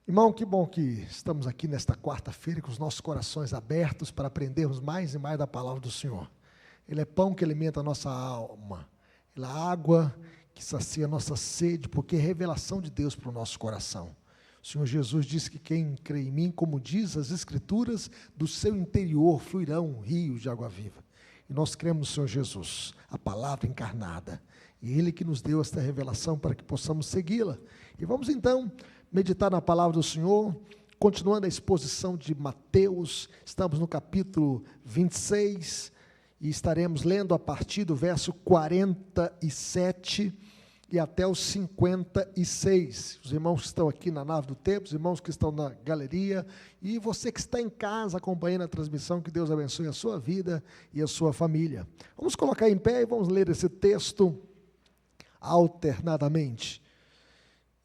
Irmão, que bom que estamos aqui nesta quarta-feira com os nossos corações abertos para aprendermos mais e mais da palavra do Senhor. Ele é pão que alimenta a nossa alma, Ele é água que sacia a nossa sede, porque é revelação de Deus para o nosso coração. O Senhor Jesus disse que quem crê em mim, como diz as Escrituras, do seu interior fluirão rios de água viva. E nós cremos no Senhor Jesus, a palavra encarnada. E Ele que nos deu esta revelação para que possamos segui-la. E vamos então meditar na palavra do Senhor, continuando a exposição de Mateus. Estamos no capítulo 26 e estaremos lendo a partir do verso 47 e até os 56. Os irmãos que estão aqui na nave do tempo, os irmãos que estão na galeria e você que está em casa acompanhando a transmissão, que Deus abençoe a sua vida e a sua família. Vamos colocar em pé e vamos ler esse texto alternadamente.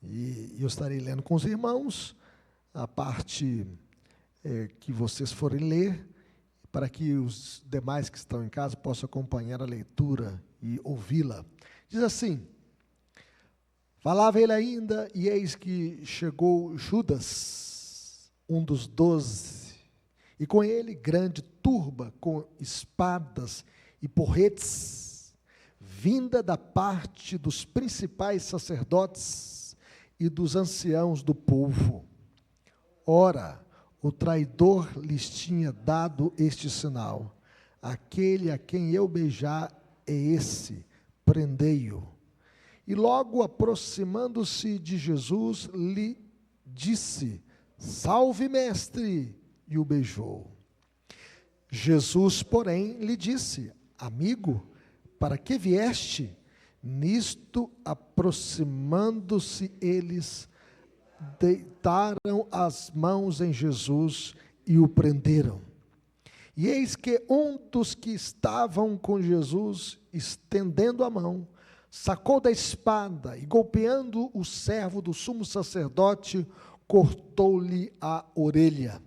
E eu estarei lendo com os irmãos a parte que vocês forem ler, para que os demais que estão em casa possam acompanhar a leitura e ouvi-la. Diz assim: falava ele ainda, e eis que chegou Judas, um dos 12, e com ele grande turba com espadas e porretes, vinda da parte dos principais sacerdotes e dos anciãos do povo. Ora, o traidor lhes tinha dado este sinal: aquele a quem eu beijar é esse, prendei-o. E logo aproximando-se de Jesus, lhe disse: salve, mestre, e o beijou. Jesus, porém, lhe disse: amigo, para que vieste? Nisto, aproximando-se eles, deitaram as mãos em Jesus e o prenderam. E eis que um dos que estavam com Jesus, estendendo a mão, sacou da espada e, golpeando o servo do sumo sacerdote, cortou-lhe a orelha.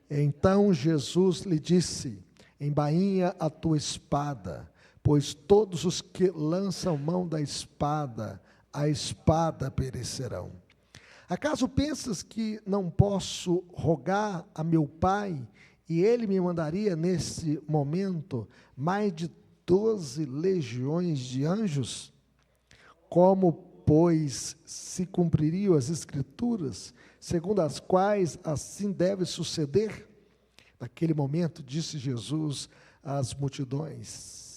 Então Jesus lhe disse: embainha a tua espada, pois todos os que lançam mão da espada, a espada perecerão. Acaso pensas que não posso rogar a meu Pai, e Ele me mandaria nesse momento mais de 12 legiões de anjos? Como, pois, se cumpririam as Escrituras, segundo as quais assim deve suceder? Naquele momento disse Jesus às multidões: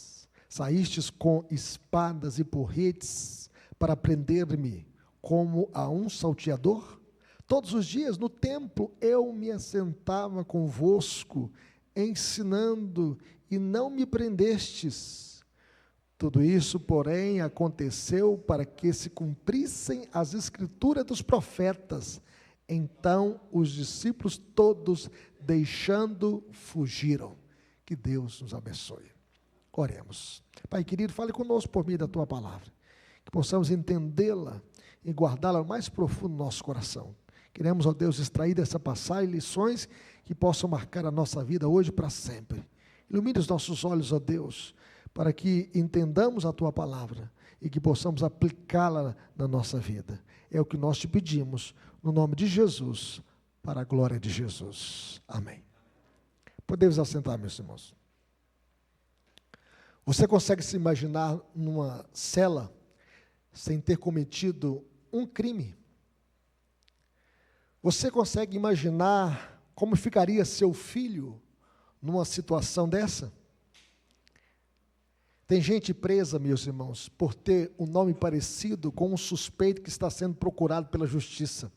saístes com espadas e porretes para prender-me como a um salteador? Todos os dias no templo eu me assentava convosco, ensinando, e não me prendestes. Tudo isso, porém, aconteceu para que se cumprissem as escrituras dos profetas. Então os discípulos todos, deixando, fugiram. Que Deus nos abençoe. Oremos. Pai querido, fale conosco por meio da Tua palavra, que possamos entendê-la e guardá-la no mais profundo do nosso coração. Queremos, ó Deus, extrair dessa passagem lições que possam marcar a nossa vida hoje para sempre. Ilumine os nossos olhos, ó Deus, para que entendamos a Tua palavra e que possamos aplicá-la na nossa vida. É o que nós te pedimos, no nome de Jesus, para a glória de Jesus. Amém. Podemos assentar, meus irmãos. Você consegue se imaginar numa cela sem ter cometido um crime? Você consegue imaginar como ficaria seu filho numa situação dessa? Tem gente presa, meus irmãos, por ter um nome parecido com um suspeito que está sendo procurado pela justiça.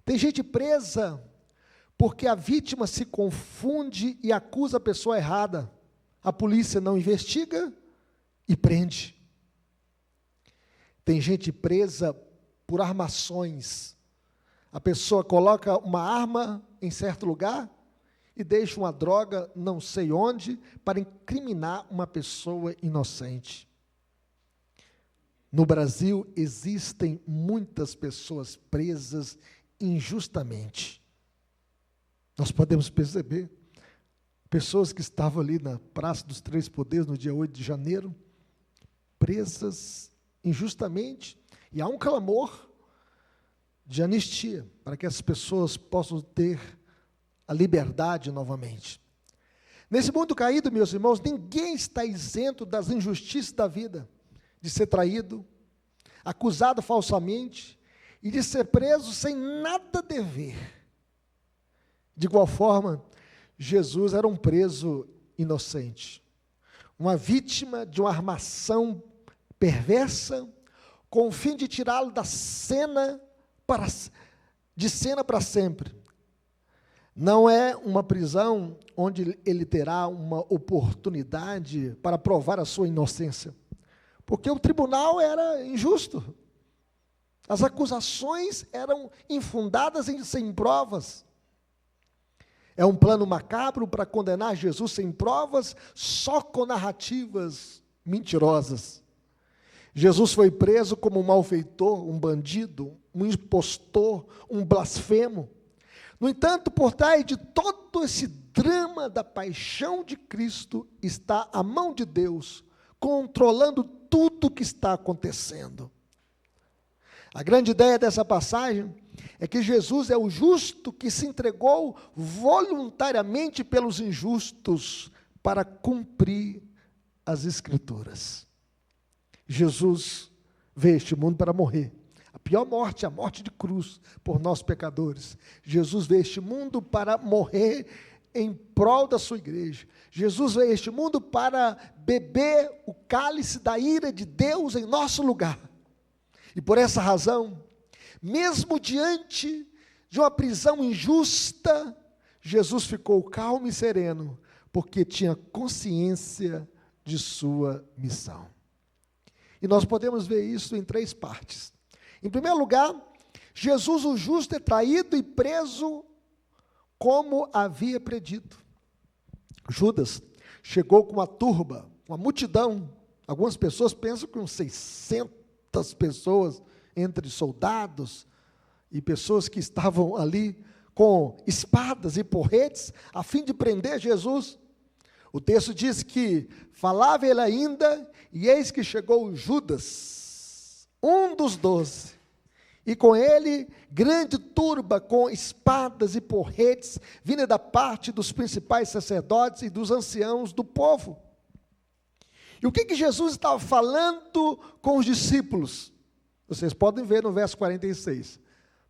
Tem gente presa porque a vítima se confunde e acusa a pessoa errada. A polícia não investiga e prende. Tem gente presa por armações. A pessoa coloca uma arma em certo lugar e deixa uma droga não sei onde para incriminar uma pessoa inocente. No Brasil existem muitas pessoas presas injustamente. Nós podemos perceber. Pessoas que estavam ali na Praça dos Três Poderes no dia 8 de janeiro, presas injustamente, e há um clamor de anistia, para que as pessoas possam ter a liberdade novamente. Nesse mundo caído, meus irmãos, ninguém está isento das injustiças da vida, de ser traído, acusado falsamente e de ser preso sem nada dever. De igual forma, Jesus era um preso inocente, uma vítima de uma armação perversa, com o fim de tirá-lo de cena para sempre. Não é uma prisão onde ele terá uma oportunidade para provar a sua inocência, porque o tribunal era injusto, as acusações eram infundadas e sem provas. É um plano macabro para condenar Jesus sem provas, só com narrativas mentirosas. Jesus foi preso como um malfeitor, um bandido, um impostor, um blasfemo. No entanto, por trás de todo esse drama da paixão de Cristo, está a mão de Deus, controlando tudo o que está acontecendo. A grande ideia dessa passagem é que Jesus é o justo que se entregou voluntariamente pelos injustos para cumprir as Escrituras. Jesus veio a este mundo para morrer. A pior morte, a morte de cruz por nós pecadores. Jesus veio a este mundo para morrer em prol da sua igreja. Jesus veio a este mundo para beber o cálice da ira de Deus em nosso lugar. E por essa razão, mesmo diante de uma prisão injusta, Jesus ficou calmo e sereno, porque tinha consciência de sua missão. E nós podemos ver isso em 3 partes. Em primeiro lugar, Jesus o justo é traído e preso como havia predito. Judas chegou com uma turba, uma multidão. Algumas pessoas pensam que uns 600 pessoas, entre soldados e pessoas que estavam ali com espadas e porretes, a fim de prender Jesus. O texto diz que falava ele ainda, e eis que chegou Judas, um dos 12, e com ele grande turba com espadas e porretes, vinda da parte dos principais sacerdotes e dos anciãos do povo. E o que Jesus estava falando com os discípulos? Vocês podem ver no verso 46,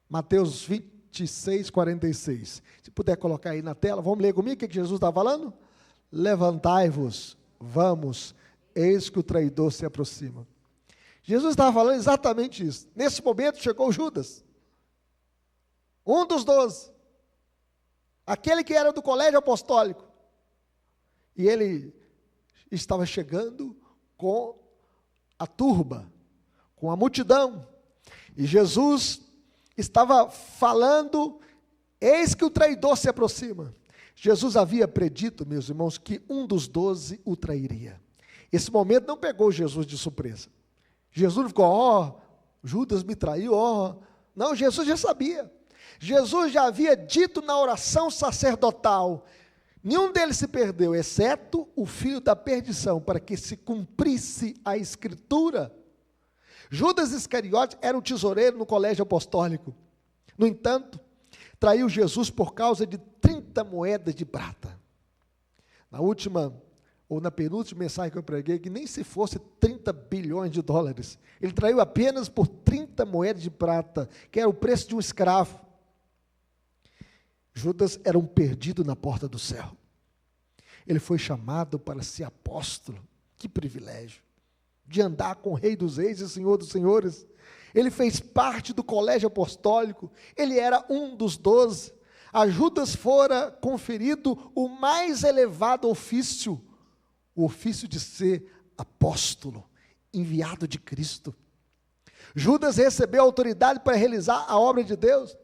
Mateus 26, 46. Se puder colocar aí na tela, vamos ler comigo o que Jesus estava falando? Levantai-vos, vamos, eis que o traidor se aproxima. Jesus estava falando exatamente isso. Nesse momento chegou Judas, um dos 12, aquele que era do colégio apostólico, e ele estava chegando com a turba, com a multidão, e Jesus estava falando, eis que o traidor se aproxima. Jesus havia predito, meus irmãos, que um dos 12 o trairia. Esse momento não pegou Jesus de surpresa. Jesus não ficou, Judas me traiu, Não, Jesus já sabia. Jesus já havia dito na oração sacerdotal, nenhum deles se perdeu, exceto o filho da perdição, para que se cumprisse a Escritura. Judas Iscariote era um tesoureiro no colégio apostólico. No entanto, traiu Jesus por causa de 30 moedas de prata. Na última, ou na penúltima mensagem que eu preguei, que nem se fosse 30 bilhões de dólares, ele traiu apenas por 30 moedas de prata, que era o preço de um escravo. Judas era um perdido na porta do céu. Ele foi chamado para ser apóstolo. Que privilégio de andar com o Rei dos Reis e Senhor dos Senhores. Ele fez parte do colégio apostólico, ele era um dos 12. A Judas fora conferido o mais elevado ofício, o ofício de ser apóstolo, enviado de Cristo. Judas recebeu autoridade para realizar a obra de Deus.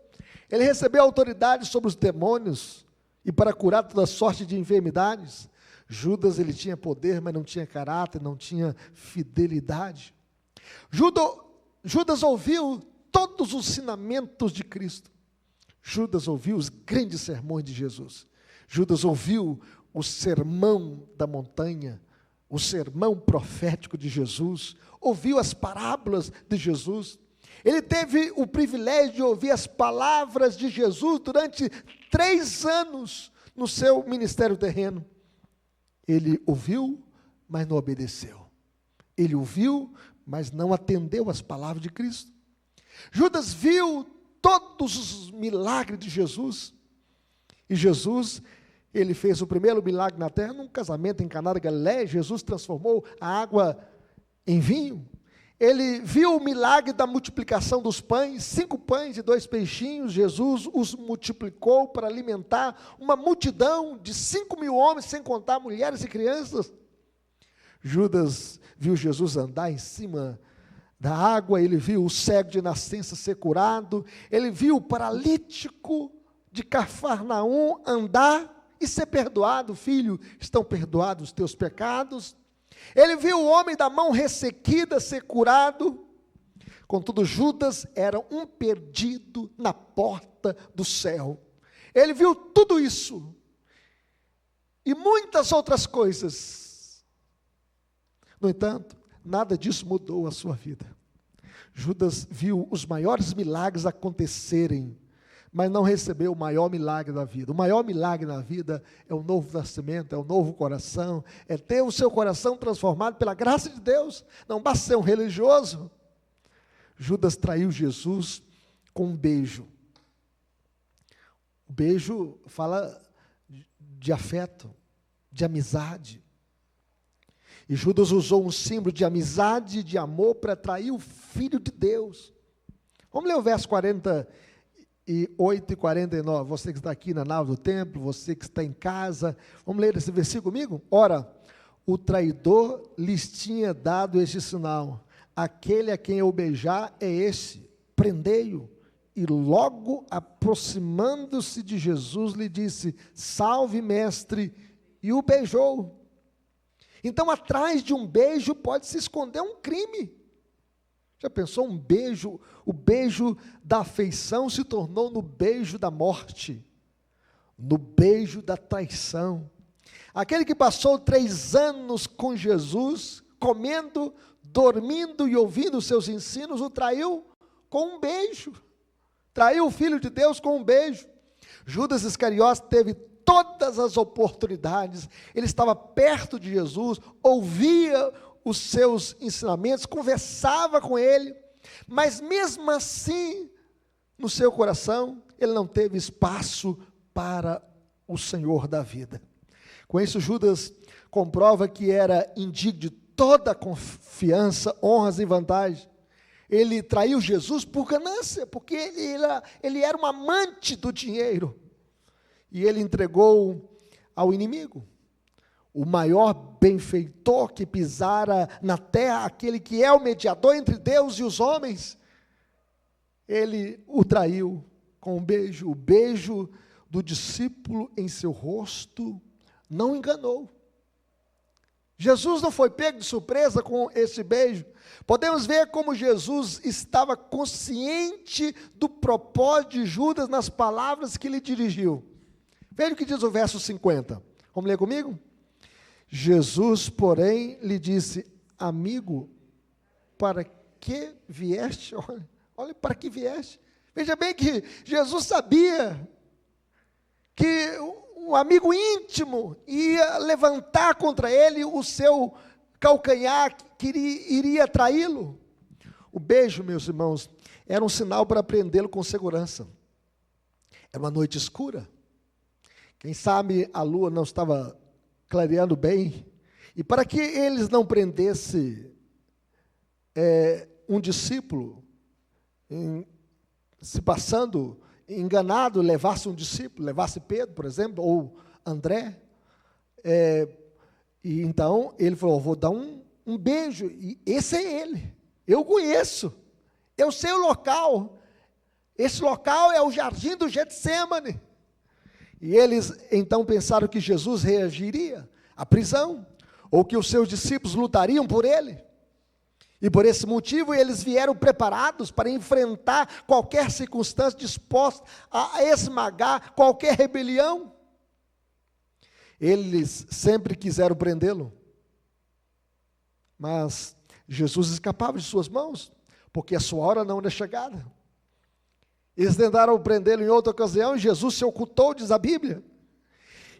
Ele recebeu autoridade sobre os demônios e para curar toda sorte de enfermidades. Judas, ele tinha poder, mas não tinha caráter, não tinha fidelidade. Judas ouviu todos os ensinamentos de Cristo. Judas ouviu os grandes sermões de Jesus. Judas ouviu o sermão da montanha, o sermão profético de Jesus. Ouviu as parábolas de Jesus. Ele teve o privilégio de ouvir as palavras de Jesus durante 3 anos no seu ministério terreno. Ele ouviu, mas não obedeceu. Ele ouviu, mas não atendeu às palavras de Cristo. Judas viu todos os milagres de Jesus. E Jesus, ele fez o primeiro milagre na terra, num casamento em Caná da Galileia. Jesus transformou a água em vinho. Ele viu o milagre da multiplicação dos pães, 5 pães e 2 peixinhos. Jesus os multiplicou para alimentar uma multidão de 5.000 homens, sem contar mulheres e crianças. Judas viu Jesus andar em cima da água, ele viu o cego de nascença ser curado, ele viu o paralítico de Cafarnaum andar e ser perdoado. Filho, estão perdoados os teus pecados. Ele viu o homem da mão ressequida ser curado. Contudo, Judas era um perdido na porta do céu. Ele viu tudo isso e muitas outras coisas. No entanto, nada disso mudou a sua vida. Judas viu os maiores milagres acontecerem, mas não recebeu o maior milagre da vida. O maior milagre na vida é o novo nascimento, é o novo coração, é ter o seu coração transformado pela graça de Deus. Não basta ser um religioso. Judas traiu Jesus com um beijo. O beijo fala de afeto, de amizade. E Judas usou um símbolo de amizade, de amor, para trair o Filho de Deus. Vamos ler o verso 48 e 49. Você que está aqui na nave do templo, você que está em casa, vamos ler esse versículo comigo? Ora, o traidor lhes tinha dado este sinal: aquele a quem eu beijar é esse, prendei-o. E logo aproximando-se de Jesus, lhe disse: salve, mestre, e o beijou. Então, atrás de um beijo pode se esconder um crime. Já pensou um beijo? O beijo da afeição se tornou no beijo da morte, no beijo da traição. Aquele que passou 3 anos com Jesus, comendo, dormindo e ouvindo os seus ensinos, o traiu com um beijo. Traiu o Filho de Deus com um beijo. Judas Iscariotes teve todas as oportunidades, ele estava perto de Jesus, ouvia os seus ensinamentos, conversava com ele, mas mesmo assim, no seu coração, ele não teve espaço para o Senhor da vida. Com isso, Judas comprova que era indigno de toda a confiança, honras e vantagens. Ele traiu Jesus por ganância, porque ele era um amante do dinheiro. E ele entregou ao inimigo, o maior benfeitor que pisara na terra, aquele que é o mediador entre Deus e os homens. Ele o traiu com um beijo. O beijo do discípulo em seu rosto não enganou. Jesus não foi pego de surpresa com esse beijo. Podemos ver como Jesus estava consciente do propósito de Judas nas palavras que lhe dirigiu. Veja o que diz o verso 50. Vamos ler comigo? Jesus, porém, lhe disse: amigo, para que vieste? Olha, para que vieste? Veja bem que Jesus sabia que um amigo íntimo ia levantar contra ele o seu calcanhar, que iria traí-lo. O beijo, meus irmãos, era um sinal para prendê-lo com segurança. Era uma noite escura. Quem sabe a lua não estava clareando bem, e para que eles não prendessem um discípulo, se passando enganado, levasse um discípulo, levasse Pedro, por exemplo, ou André, e então ele falou: vou dar um beijo, e esse é ele, eu conheço, eu sei o local, esse local é o jardim do Getsêmani. E eles então pensaram que Jesus reagiria à prisão, ou que os seus discípulos lutariam por ele. E por esse motivo eles vieram preparados para enfrentar qualquer circunstância, dispostos a esmagar qualquer rebelião. Eles sempre quiseram prendê-lo, mas Jesus escapava de suas mãos, porque a sua hora não era chegada. Eles tentaram prendê-lo em outra ocasião, e Jesus se ocultou, diz a Bíblia.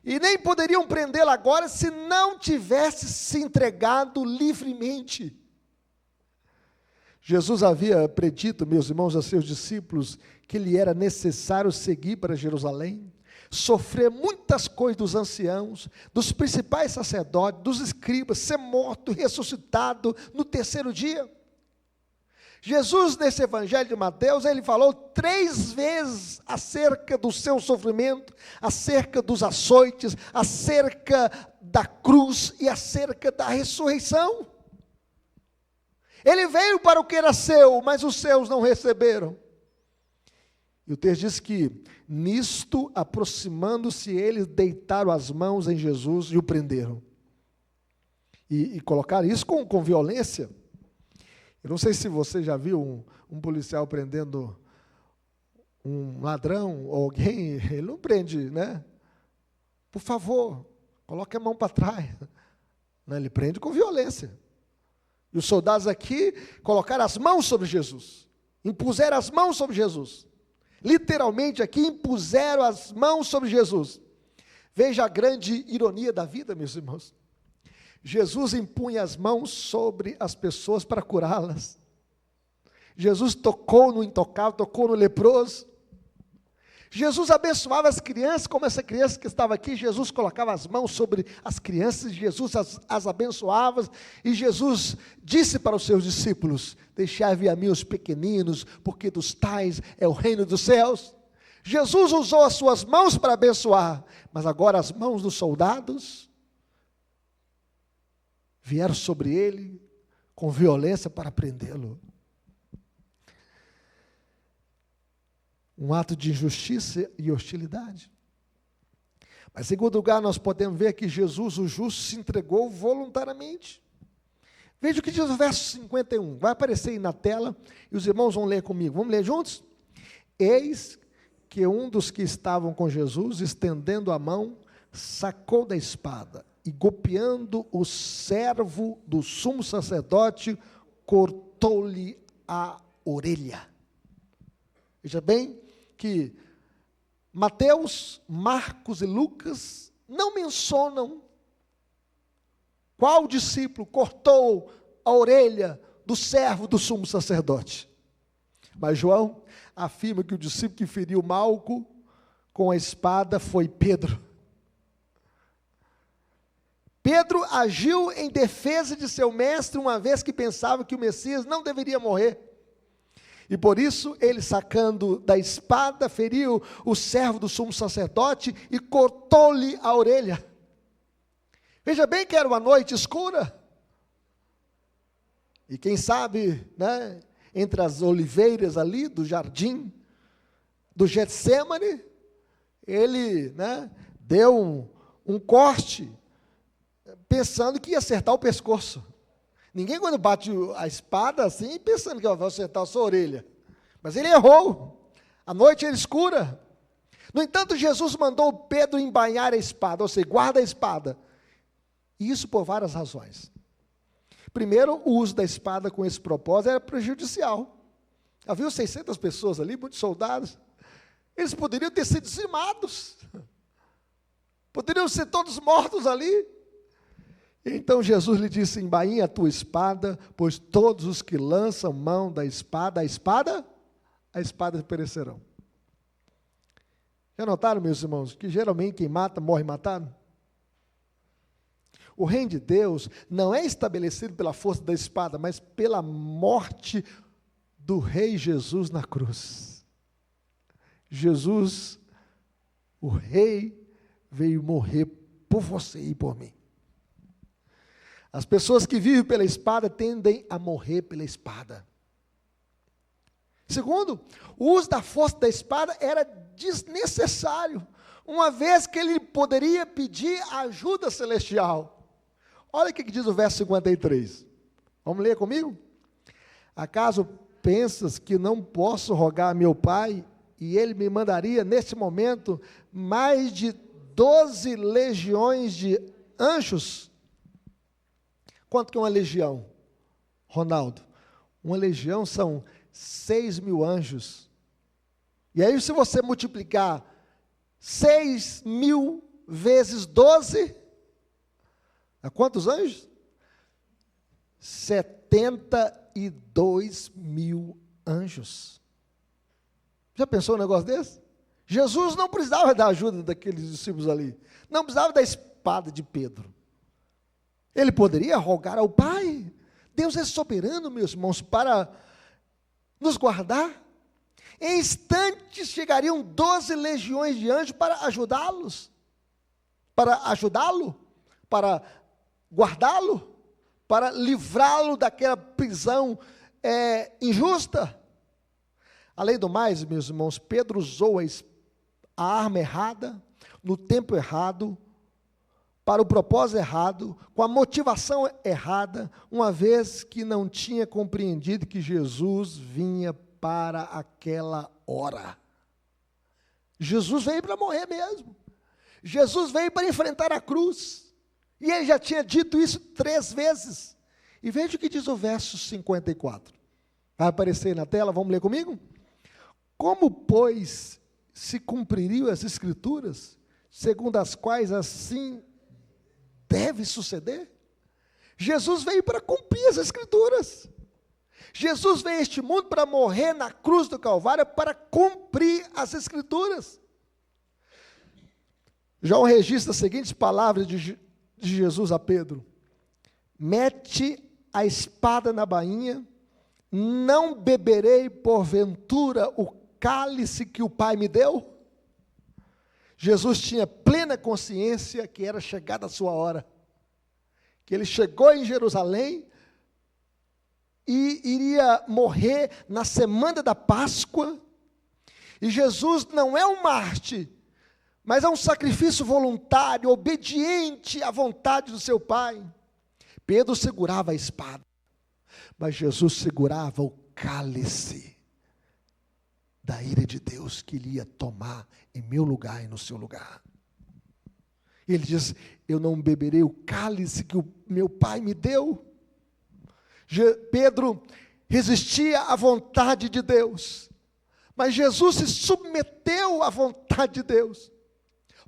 E nem poderiam prendê-lo agora se não tivesse se entregado livremente. Jesus havia predito, meus irmãos, a seus discípulos, que lhe era necessário seguir para Jerusalém, sofrer muitas coisas dos anciãos, dos principais sacerdotes, dos escribas, ser morto, ressuscitado no terceiro dia. Jesus, nesse evangelho de Mateus, ele falou 3 vezes acerca do seu sofrimento, acerca dos açoites, acerca da cruz e acerca da ressurreição. Ele veio para o que era seu, mas os seus não receberam. E o texto diz que, nisto, aproximando-se eles, deitaram as mãos em Jesus e o prenderam. E colocaram isso com violência. Eu não sei se você já viu um policial prendendo um ladrão ou alguém, ele não prende, né? Por favor, coloque a mão para trás. Não, ele prende com violência. E os soldados aqui colocaram as mãos sobre Jesus, impuseram as mãos sobre Jesus. Literalmente aqui impuseram as mãos sobre Jesus. Veja a grande ironia da vida, meus irmãos. Jesus impunha as mãos sobre as pessoas para curá-las. Jesus tocou no intocável, tocou no leproso. Jesus abençoava as crianças, como essa criança que estava aqui, Jesus colocava as mãos sobre as crianças, Jesus as abençoava, e Jesus disse para os seus discípulos: deixai vir a mim os pequeninos, porque dos tais é o reino dos céus. Jesus usou as suas mãos para abençoar, mas agora as mãos dos soldados vieram sobre ele com violência para prendê-lo. Um ato de injustiça e hostilidade. Mas, em segundo lugar, nós podemos ver que Jesus, o justo, se entregou voluntariamente. Veja o que diz o verso 51. Vai aparecer aí na tela e os irmãos vão ler comigo. Vamos ler juntos? Eis que um dos que estavam com Jesus, estendendo a mão, sacou da espada e, golpeando o servo do sumo sacerdote, cortou-lhe a orelha. Veja bem que Mateus, Marcos e Lucas não mencionam qual discípulo cortou a orelha do servo do sumo sacerdote. Mas João afirma que o discípulo que feriu Malco com a espada foi Pedro. Pedro agiu em defesa de seu mestre, uma vez que pensava que o Messias não deveria morrer. E por isso, ele, sacando da espada, feriu o servo do sumo sacerdote e cortou-lhe a orelha. Veja bem que era uma noite escura. E quem sabe, né, entre as oliveiras ali do jardim do Getsêmani, ele, né, deu um corte, pensando que ia acertar o pescoço. Ninguém, quando bate a espada assim, pensando que vai acertar a sua orelha. Mas ele errou. A noite era escura. No entanto, Jesus mandou Pedro embainhar a espada, ou seja, guarda a espada. E isso por várias razões. Primeiro, o uso da espada com esse propósito era prejudicial. Havia 600 pessoas ali, muitos soldados. Eles poderiam ter sido dizimados. Poderiam ser todos mortos ali. Então Jesus lhe disse: embainha a tua espada, pois todos os que lançam mão da espada, a espada perecerão. Já notaram, meus irmãos, que geralmente quem mata, morre matado? O reino de Deus não é estabelecido pela força da espada, mas pela morte do rei Jesus na cruz. Jesus, o rei, veio morrer por você e por mim. As pessoas que vivem pela espada tendem a morrer pela espada. Segundo, o uso da força da espada era desnecessário, uma vez que ele poderia pedir ajuda celestial. Olha o que diz o verso 53. Vamos ler comigo? Acaso pensas que não posso rogar a meu Pai, e ele me mandaria neste momento mais de 12 legiões de anjos? Quanto que é uma legião, Ronaldo? Uma legião são 6.000 anjos. E aí, se você multiplicar 6.000 vezes 12, a quantos anjos? 72.000 anjos. Já pensou um negócio desse? Jesus não precisava da ajuda daqueles discípulos ali. Não precisava da espada de Pedro. Ele poderia rogar ao Pai. Deus é soberano, meus irmãos, para nos guardar. Em instantes chegariam 12 legiões de anjos para ajudá-los. Para ajudá-lo, para guardá-lo, para livrá-lo daquela prisão injusta. Além do mais, meus irmãos, Pedro usou a arma errada, no tempo errado, para o propósito errado, com a motivação errada, uma vez que não tinha compreendido que Jesus vinha para aquela hora. Jesus veio para morrer mesmo. Jesus veio para enfrentar a cruz. E ele já tinha dito isso 3 vezes. E veja o que diz o verso 54. Vai aparecer na tela, vamos ler comigo? Como, pois, se cumpririam as Escrituras, segundo as quais assim deve suceder? Jesus veio para cumprir as Escrituras. Jesus veio a este mundo para morrer na cruz do Calvário, para cumprir as Escrituras. João registra as seguintes palavras de Jesus a Pedro: mete a espada na bainha, não beberei porventura o cálice que o Pai me deu? Jesus tinha plena consciência que era chegada a sua hora, que ele chegou em Jerusalém e iria morrer na semana da Páscoa. E Jesus não é um Marte, mas é um sacrifício voluntário, obediente à vontade do seu Pai. Pedro segurava a espada, mas Jesus segurava o cálice da ira de Deus que ele ia tomar em meu lugar e no seu lugar. Ele diz: eu não beberei o cálice que o meu Pai me deu. Pedro resistia à vontade de Deus, mas Jesus se submeteu à vontade de Deus.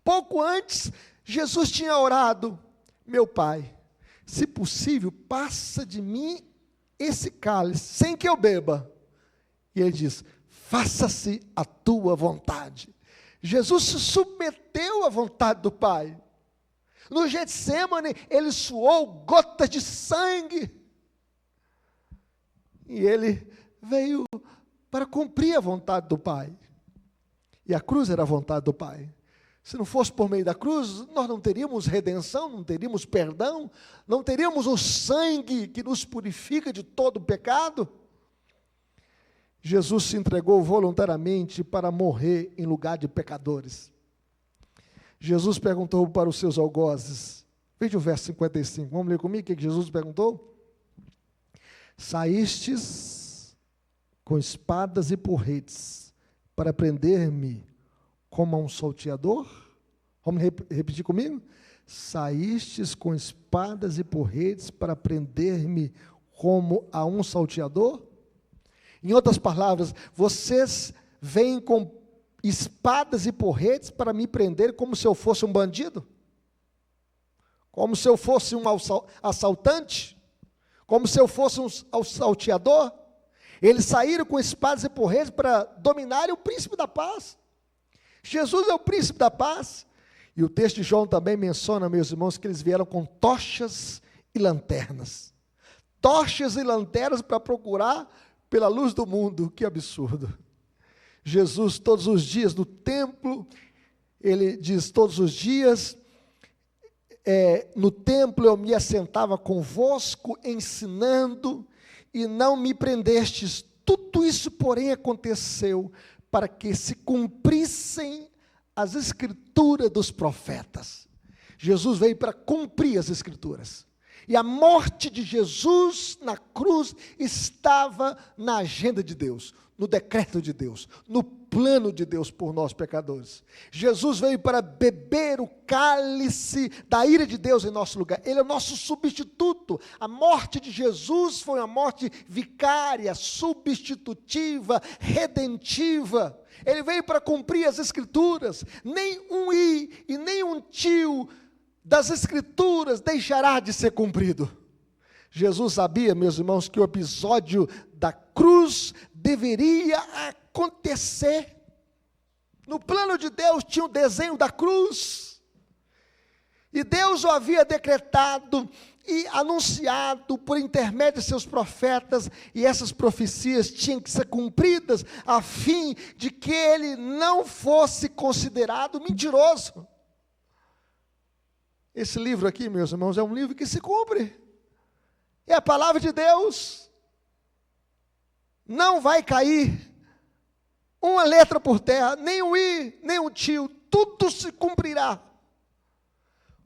Pouco antes, Jesus tinha orado: meu Pai, se possível, passa de mim esse cálice, sem que eu beba. E ele diz: faça-se a tua vontade. Jesus se submeteu à vontade do Pai. No Getsêmane, ele suou gotas de sangue. E ele veio para cumprir a vontade do Pai. E a cruz era a vontade do Pai. Se não fosse por meio da cruz, nós não teríamos redenção, não teríamos perdão, não teríamos o sangue que nos purifica de todo o pecado. Jesus se entregou voluntariamente para morrer em lugar de pecadores. Jesus perguntou para os seus algozes, veja o verso 55, vamos ler comigo o que Jesus perguntou? Saístes com espadas e porretes para prender-me como a um salteador? Vamos repetir comigo? Saístes com espadas e porretes para prender-me como a um salteador? Em outras palavras, vocês vêm com espadas e porretes para me prender como se eu fosse um bandido? Como se eu fosse um assaltante? Como se eu fosse um salteador? Eles saíram com espadas e porretes para dominarem o príncipe da paz. Jesus é o príncipe da paz. E o texto de João também menciona, meus irmãos, que eles vieram com tochas e lanternas. Tochas e lanternas para procurar pela luz do mundo. Que absurdo. Jesus, todos os dias no templo, ele diz: todos os dias, no templo eu me assentava convosco, ensinando, e não me prendestes. Tudo isso, porém, aconteceu para que se cumprissem as Escrituras dos profetas. Jesus veio para cumprir as Escrituras. E a morte de Jesus na cruz estava na agenda de Deus, no decreto de Deus, no plano de Deus por nós pecadores. Jesus veio para beber o cálice da ira de Deus em nosso lugar. Ele é o nosso substituto. A morte de Jesus foi uma morte vicária, substitutiva, redentiva. Ele veio para cumprir as Escrituras. Nem um i e nem um tio das Escrituras deixará de ser cumprido. Jesus sabia, meus irmãos, que o episódio da cruz deveria acontecer. No plano de Deus tinha o desenho da cruz. E Deus o havia decretado e anunciado por intermédio de seus profetas, e essas profecias tinham que ser cumpridas a fim de que ele não fosse considerado mentiroso. Esse livro aqui, meus irmãos, é um livro que se cumpre. É a palavra de Deus. Não vai cair uma letra por terra, nem um i, nem um tio, tudo se cumprirá.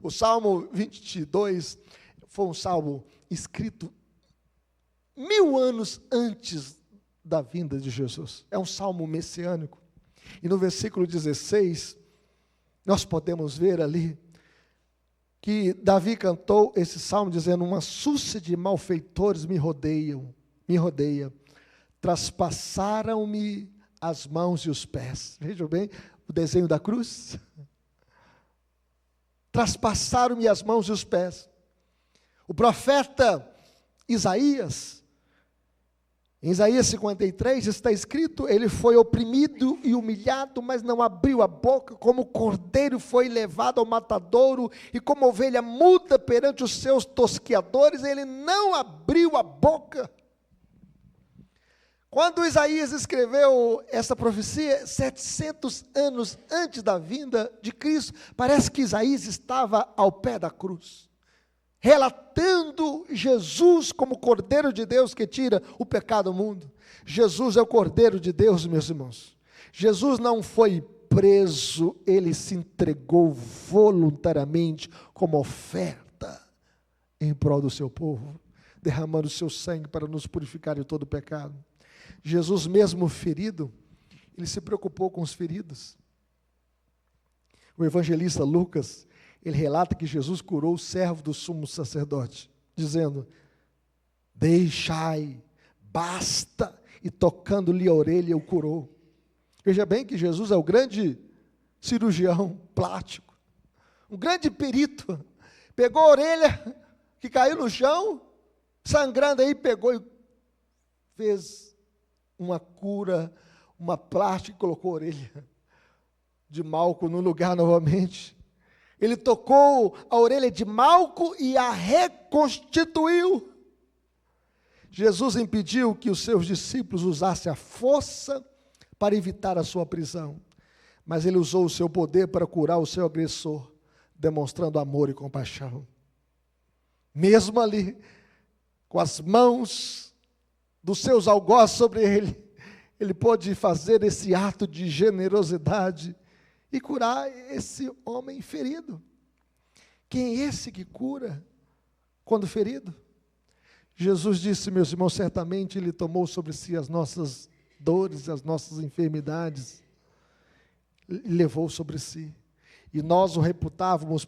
O Salmo 22 foi um salmo escrito 1000 anos antes da vinda de Jesus. É um salmo messiânico. E no versículo 16, nós podemos ver ali que Davi cantou esse salmo dizendo: uma súcia de malfeitores me rodeia, traspassaram-me as mãos e os pés. Vejam bem o desenho da cruz. Traspassaram-me as mãos e os pés. O profeta Isaías, em Isaías 53 está escrito: ele foi oprimido e humilhado, mas não abriu a boca, como cordeiro foi levado ao matadouro, e como ovelha muda perante os seus tosqueadores, ele não abriu a boca. Quando Isaías escreveu essa profecia, 700 anos antes da vinda de Cristo, parece que Isaías estava ao pé da cruz, relatando Jesus como Cordeiro de Deus que tira o pecado do mundo. Jesus é o Cordeiro de Deus, meus irmãos. Jesus não foi preso, ele se entregou voluntariamente como oferta em prol do seu povo, derramando o seu sangue para nos purificar de todo o pecado. Jesus mesmo ferido, ele se preocupou com os feridos. O evangelista Lucas, ele relata que Jesus curou o servo do sumo sacerdote, dizendo: deixai, basta, e tocando-lhe a orelha o curou. Veja bem que Jesus é o grande cirurgião plástico, um grande perito. Pegou a orelha que caiu no chão, sangrando aí, pegou e fez uma cura, uma plástica, e colocou a orelha de Malco no lugar novamente. Ele tocou a orelha de Malco e a reconstituiu. Jesus impediu que os seus discípulos usassem a força para evitar a sua prisão, mas ele usou o seu poder para curar o seu agressor, demonstrando amor e compaixão. Mesmo ali, com as mãos dos seus algozes sobre ele, ele pôde fazer esse ato de generosidade e curar esse homem ferido. Quem é esse que cura quando ferido? Jesus disse, meus irmãos, certamente ele tomou sobre si as nossas dores, as nossas enfermidades, e levou sobre si. E nós o reputávamos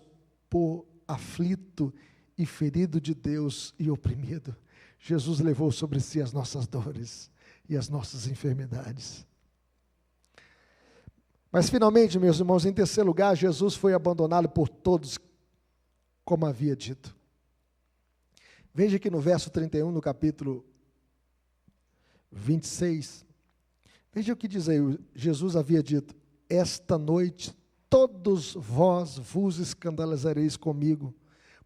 por aflito e ferido de Deus e oprimido. Jesus levou sobre si as nossas dores e as nossas enfermidades. Mas finalmente, meus irmãos, em terceiro lugar, Jesus foi abandonado por todos, como havia dito. Veja que no verso 31, no capítulo 26, veja o que diz aí, Jesus havia dito: esta noite todos vós vos escandalizareis comigo,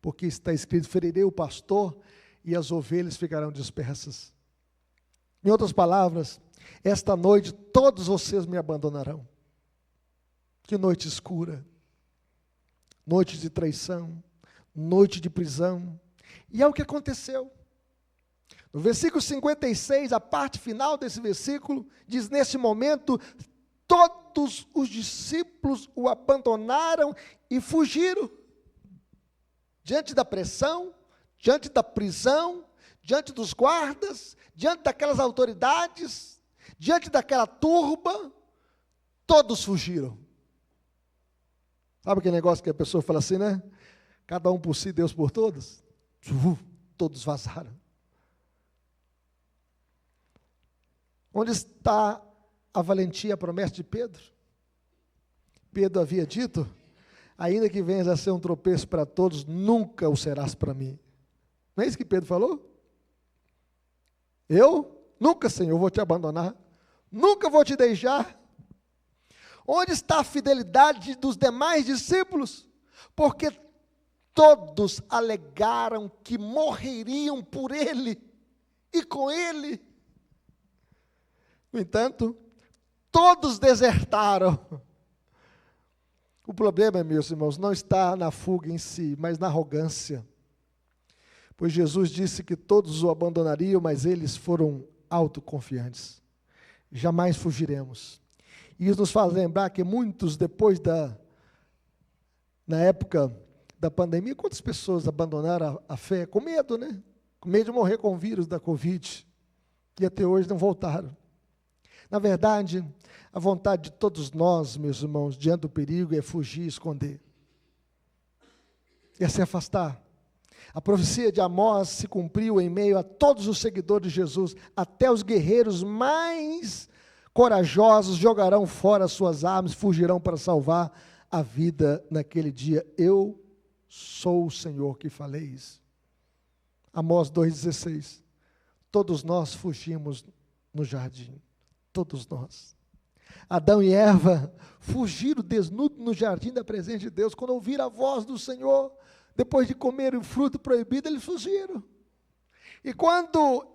porque está escrito: ferirei o pastor e as ovelhas ficarão dispersas. Em outras palavras, esta noite todos vocês me abandonarão. Que noite escura, noite de traição, noite de prisão. E é o que aconteceu. No versículo 56, a parte final desse versículo, diz: nesse momento, todos os discípulos o abandonaram e fugiram. Diante da pressão, diante da prisão, diante dos guardas, diante daquelas autoridades, diante daquela turba, todos fugiram. Sabe aquele negócio que a pessoa fala assim, né? Cada um por si, Deus por todos? Todos vazaram. Onde está a valentia, a promessa de Pedro? Pedro havia dito, ainda que venhas a ser um tropeço para todos, nunca o serás para mim. Não é isso que Pedro falou? Eu nunca, Senhor, vou te abandonar, nunca vou te deixar. Onde está a fidelidade dos demais discípulos? Porque todos alegaram que morreriam por ele e com ele. No entanto, todos desertaram. O problema, meus irmãos, não está na fuga em si, mas na arrogância. Pois Jesus disse que todos o abandonariam, mas eles foram autoconfiantes. Jamais fugiremos. E isso nos faz lembrar que muitos, depois na época da pandemia, quantas pessoas abandonaram a fé? Com medo, né? Com medo de morrer com o vírus da Covid. E até hoje não voltaram. Na verdade, a vontade de todos nós, meus irmãos, diante do perigo, é fugir e esconder. É se afastar. A profecia de Amós se cumpriu em meio a todos os seguidores de Jesus. Até os guerreiros mais corajosos jogarão fora suas armas, fugirão para salvar a vida naquele dia. Eu sou o Senhor que falei isso. Amós 2,16. Todos nós fugimos no jardim. Todos nós. Adão e Eva fugiram desnudos no jardim da presença de Deus. Quando ouviram a voz do Senhor, depois de comer o fruto proibido, eles fugiram. E quando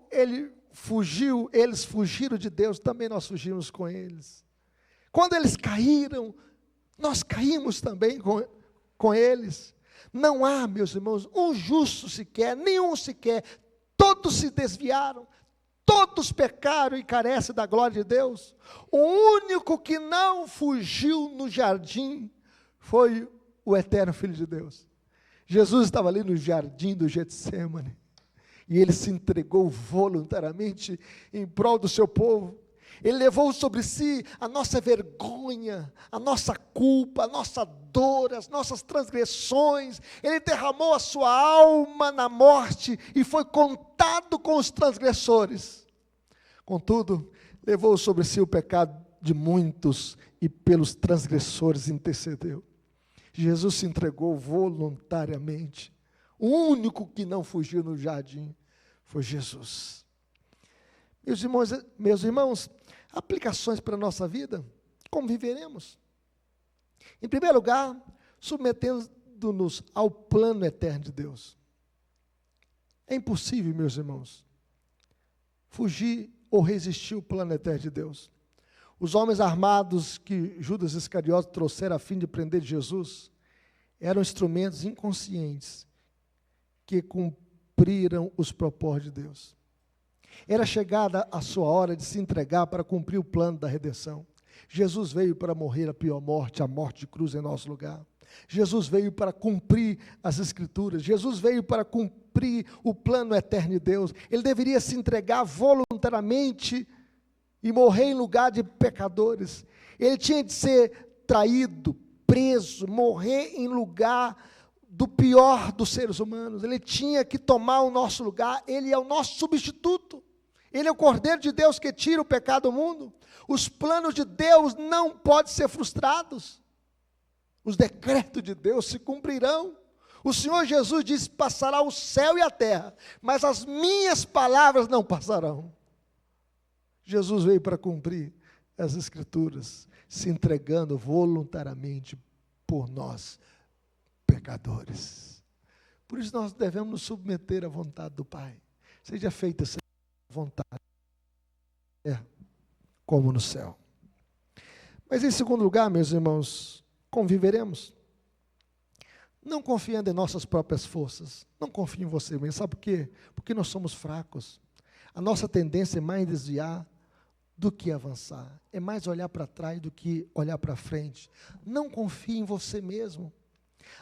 eles fugiram de Deus, também nós fugimos com eles. Quando eles caíram, nós caímos também com eles. Não há, meus irmãos, um justo sequer, nenhum sequer. Todos se desviaram. Todos pecaram e carecem da glória de Deus. O único que não fugiu no jardim foi o eterno Filho de Deus. Jesus estava ali no jardim do Getsêmani e ele se entregou voluntariamente em prol do seu povo. Ele levou sobre si a nossa vergonha, a nossa culpa, a nossa dor, as nossas transgressões. Ele derramou a sua alma na morte e foi contado com os transgressores. Contudo, levou sobre si o pecado de muitos e pelos transgressores intercedeu. Jesus se entregou voluntariamente. O único que não fugiu no jardim foi Jesus. Meus irmãos, aplicações para a nossa vida, como viveremos? Em primeiro lugar, submetendo-nos ao plano eterno de Deus. É impossível, meus irmãos, fugir ou resistir ao plano eterno de Deus. Os homens armados que Judas Iscariote trouxeram a fim de prender Jesus eram instrumentos inconscientes que cumpriram os propósitos de Deus. Era chegada a sua hora de se entregar para cumprir o plano da redenção. Jesus veio para morrer a pior morte, a morte de cruz em nosso lugar. Jesus veio para cumprir as Escrituras. Jesus veio para cumprir o plano eterno de Deus. Ele deveria se entregar voluntariamente e morrer em lugar de pecadores. Ele tinha de ser traído, preso, morrer em lugar do pior dos seres humanos. Ele tinha que tomar o nosso lugar. Ele é o nosso substituto. Ele é o Cordeiro de Deus que tira o pecado do mundo. Os planos de Deus não podem ser frustrados. Os decretos de Deus se cumprirão. O Senhor Jesus disse: passará o céu e a terra, mas as minhas palavras não passarão. Jesus veio para cumprir as Escrituras, se entregando voluntariamente por nós, pecadores. Por isso nós devemos nos submeter à vontade do Pai. Seja feita essa vontade, como no céu. Mas em segundo lugar, meus irmãos, conviveremos. Não confiando em nossas próprias forças. Não confie em você mesmo. Sabe por quê? Porque nós somos fracos. A nossa tendência é mais desviar do que avançar. É mais olhar para trás do que olhar para frente. Não confie em você mesmo.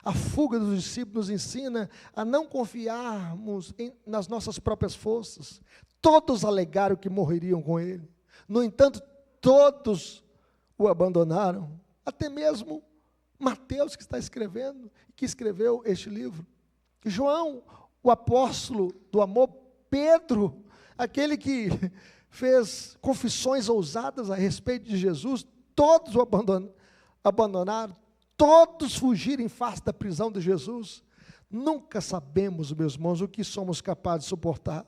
A fuga dos discípulos nos ensina a não confiarmos nas nossas próprias forças. Todos alegaram que morreriam com ele. No entanto, todos o abandonaram. Até mesmo Mateus, que está escrevendo, que escreveu este livro. João, o apóstolo do amor. Pedro, aquele que fez confissões ousadas a respeito de Jesus, todos o abandonaram, todos fugiram em face da prisão de Jesus. Nunca sabemos, meus irmãos, o que somos capazes de suportar.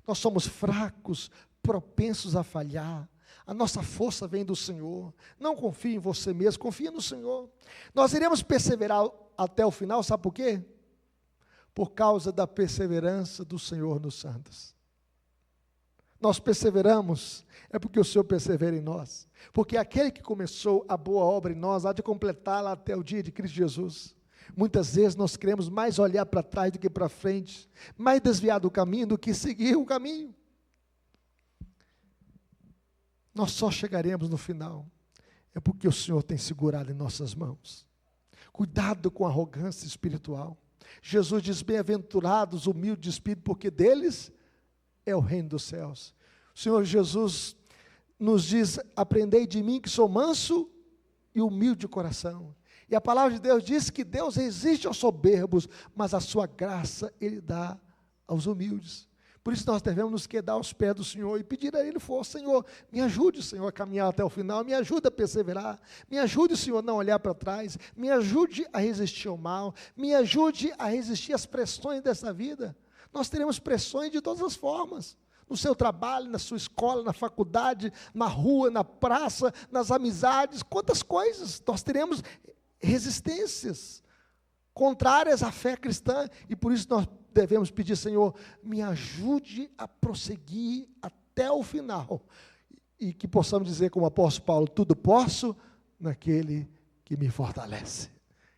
Nós somos fracos, propensos a falhar. A nossa força vem do Senhor. Não confie em você mesmo, confie no Senhor. Nós iremos perseverar até o final, sabe por quê? Por causa da perseverança do Senhor nos santos. Nós perseveramos, é porque o Senhor persevera em nós. Porque aquele que começou a boa obra em nós, há de completá-la até o dia de Cristo Jesus. Muitas vezes nós queremos mais olhar para trás do que para frente, mais desviar do caminho do que seguir o caminho. Nós só chegaremos no final, é porque o Senhor tem segurado em nossas mãos. Cuidado com a arrogância espiritual. Jesus diz, bem-aventurados, humildes de espírito, porque deles é o reino dos céus. O Senhor Jesus nos diz, aprendei de mim que sou manso e humilde de coração. E a palavra de Deus diz que Deus resiste aos soberbos, mas a sua graça Ele dá aos humildes. Por isso nós devemos nos quedar aos pés do Senhor e pedir a Ele força. Senhor, me ajude, Senhor, a caminhar até o final, me ajude a perseverar, me ajude, Senhor, a não olhar para trás, me ajude a resistir ao mal, me ajude a resistir às pressões dessa vida. Nós teremos pressões de todas as formas, no seu trabalho, na sua escola, na faculdade, na rua, na praça, nas amizades, quantas coisas. Nós teremos resistências contrárias à fé cristã, e por isso nós devemos pedir, Senhor, me ajude a prosseguir até o final, e que possamos dizer como o apóstolo Paulo, tudo posso naquele que me fortalece.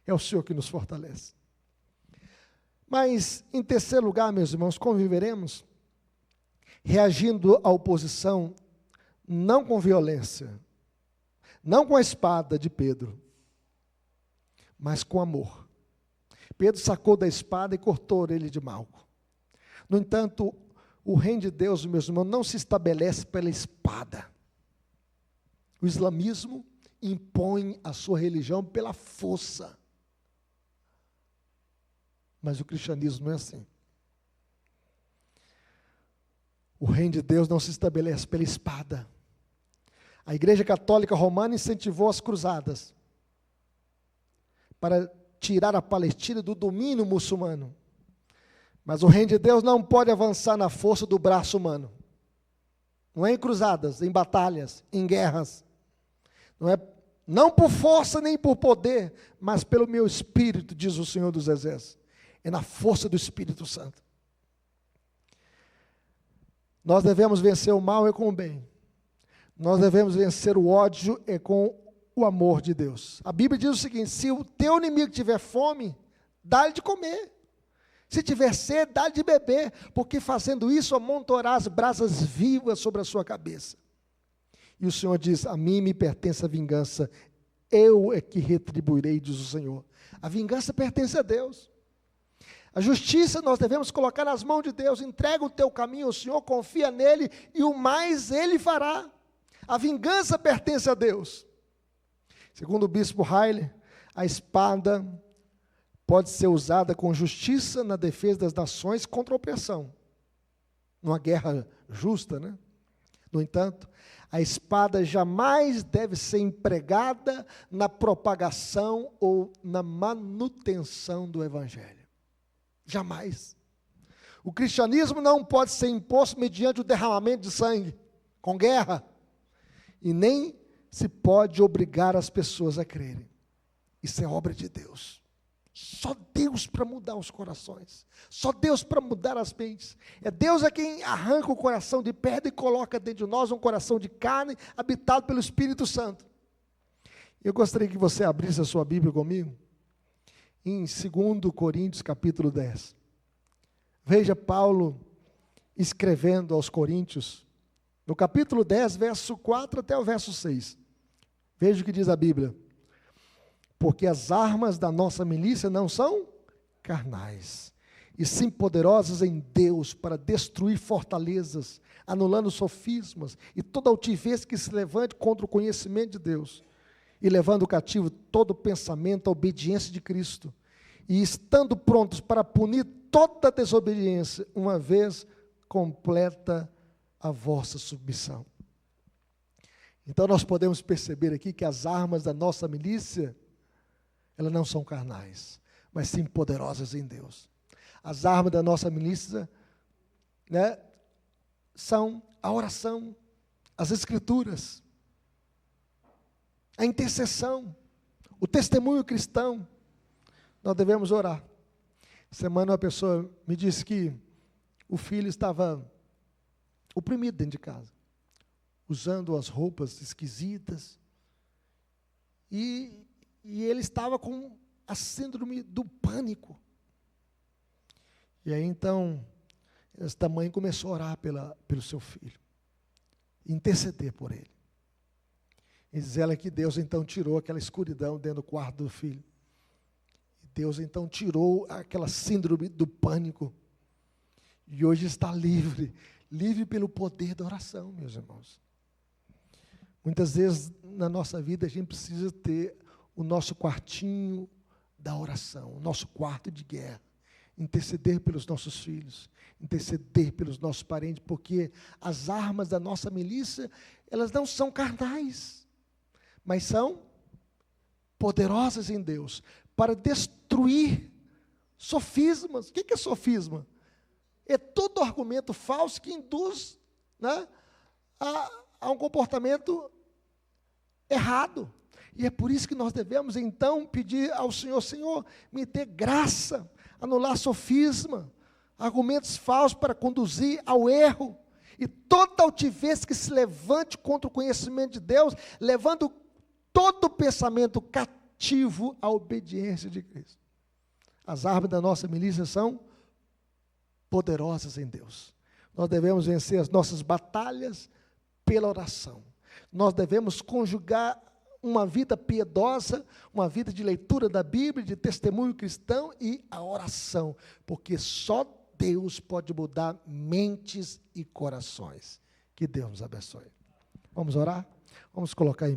É o Senhor que nos fortalece. Mas, em terceiro lugar, meus irmãos, conviveremos reagindo à oposição, não com violência, não com a espada de Pedro, mas com amor. Pedro sacou da espada e cortou a orelha de Malco. No entanto, o reino de Deus, meus irmãos, não se estabelece pela espada. O islamismo impõe a sua religião pela força. Mas o cristianismo não é assim. O reino de Deus não se estabelece pela espada. A Igreja Católica Romana incentivou as cruzadas para tirar a Palestina do domínio muçulmano. Mas o reino de Deus não pode avançar na força do braço humano. Não é em cruzadas, em batalhas, em guerras. Não por força nem por poder, mas pelo meu espírito, diz o Senhor dos Exércitos. É na força do Espírito Santo. Nós devemos vencer o mal com o bem. Nós devemos vencer o ódio com o amor de Deus. A Bíblia diz o seguinte, se o teu inimigo tiver fome, dá-lhe de comer. Se tiver sede, dá-lhe de beber, porque fazendo isso amontoarás brasas vivas sobre a sua cabeça. E o Senhor diz, a mim me pertence a vingança, eu é que retribuirei, diz o Senhor. A vingança pertence a Deus. A justiça nós devemos colocar nas mãos de Deus, entrega o teu caminho ao Senhor, confia nele, e o mais ele fará. A vingança pertence a Deus. Segundo o bispo Haile, a espada pode ser usada com justiça na defesa das nações contra a opressão. Numa guerra justa, né? No entanto, a espada jamais deve ser empregada na propagação ou na manutenção do Evangelho. Jamais. O cristianismo não pode ser imposto mediante o derramamento de sangue, com guerra, e nem se pode obrigar as pessoas a crerem. Isso é obra de Deus. Só Deus para mudar os corações. Só Deus para mudar as mentes. É Deus a quem arranca o coração de pedra e coloca dentro de nós um coração de carne, habitado pelo Espírito Santo. Eu gostaria que você abrisse a sua Bíblia comigo, em 2 Coríntios capítulo 10. Veja Paulo escrevendo aos Coríntios, no capítulo 10, verso 4 até o verso 6. Veja o que diz a Bíblia. Porque as armas da nossa milícia não são carnais, e sim poderosas em Deus para destruir fortalezas, anulando sofismas e toda altivez que se levante contra o conhecimento de Deus, e levando cativo todo pensamento à obediência de Cristo, e estando prontos para punir toda desobediência, uma vez completa a vossa submissão. Então nós podemos perceber aqui que as armas da nossa milícia, elas não são carnais, mas sim poderosas em Deus. As armas da nossa milícia, né, são a oração, as escrituras, a intercessão, o testemunho cristão. Nós devemos orar. Semana uma pessoa me disse que o filho estava oprimido dentro de casa, usando as roupas esquisitas, e ele estava com a síndrome do pânico. E aí então, esta mãe começou a orar pelo seu filho, interceder por ele. E diz ela que Deus então tirou aquela escuridão dentro do quarto do filho. Deus então tirou aquela síndrome do pânico. E hoje está livre pelo poder da oração, meus irmãos. Muitas vezes na nossa vida a gente precisa ter o nosso quartinho da oração, o nosso quarto de guerra. Interceder pelos nossos filhos, interceder pelos nossos parentes, porque as armas da nossa milícia, elas não são carnais, mas são poderosas em Deus, para destruir sofismas. O que é sofisma? É todo argumento falso que induz, né, a um comportamento errado. E é por isso que nós devemos então pedir ao Senhor: Senhor, me dê graça, anular sofisma, argumentos falsos para conduzir ao erro, e toda altivez que se levante contra o conhecimento de Deus, levando todo pensamento cativo à obediência de Cristo. As armas da nossa milícia são poderosas em Deus. Nós devemos vencer as nossas batalhas pela oração. Nós devemos conjugar uma vida piedosa, uma vida de leitura da Bíblia, de testemunho cristão e a oração, porque só Deus pode mudar mentes e corações. Que Deus nos abençoe. Vamos orar? Vamos colocar em